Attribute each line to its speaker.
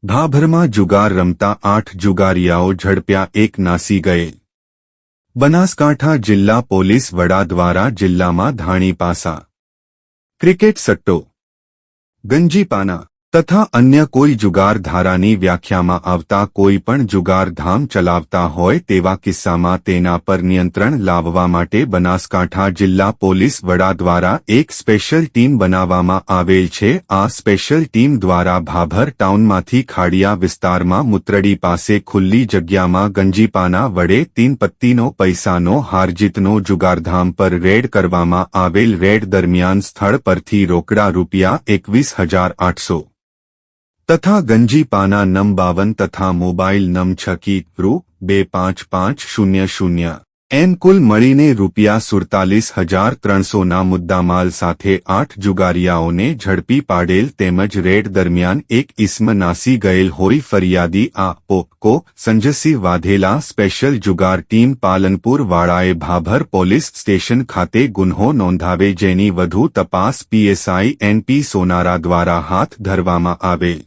Speaker 1: ભાભરમાં જુગાર રમતા 8 જુગારીયાઓ ઝડપ્યા, એક નાસી ગયેલ. બનાસકાંઠા જિલ્લા પોલીસ વડા દ્વારા જિલ્લામાં ધાણીપાસા, ક્રિકેટ સટ્ટો, ગંજીપાના તથા અન્ય કોઈ જુગાર ધારાની વ્યાખ્યામાં આવતા કોઈ પણ જુગાર ધામ ચલાવતા હોય તેવા કિસ્સામાં તેના પર નિયંત્રણ લાવવા માટે બનાસકાંઠા જિલ્લા પોલીસ વડા દ્વારા એક સ્પેશિયલ ટીમ બનાવવામાં આવેલ છે. આ સ્પેશિયલ ટીમ દ્વારા ભાભર ટાઉનમાંથી ખાડિયા વિસ્તારમાં મુત્રડી પાસે ખુલ્લી જગ્યામાં ગંજીપાના વડે 3 પત્તીનો પૈસાનો હારજીતનો જુગારધામ પર રેડ કરવામાં આવેલ. રેડ દરમિયાન સ્થળ પરથી રોકડા રૂપિયા 21,800 તથા ગંજીપાના નમ 52 તથા મોબાઈલ નમ 6 એમ કુલ મળીને રૂપિયા 47,300ના મુદ્દામાલ સાથે 8 જુગારીયાઓને ઝડપી પાડેલ. તેમજ રેડ દરમિયાન એક ઇસમ નાસી ગયેલ હોય. ફરિયાદી કો સંજયસિંહ વાઘેલા. સ્પેશિયલ જુગાર ટીમ પાલનપુર વાળાએ ભાભર પોલીસ સ્ટેશન ખાતે ગુન્હો નોંધાવે, જેની વધુ તપાસ PSI NP સોનારા દ્વારા હાથ ધરવામાં આવેલ.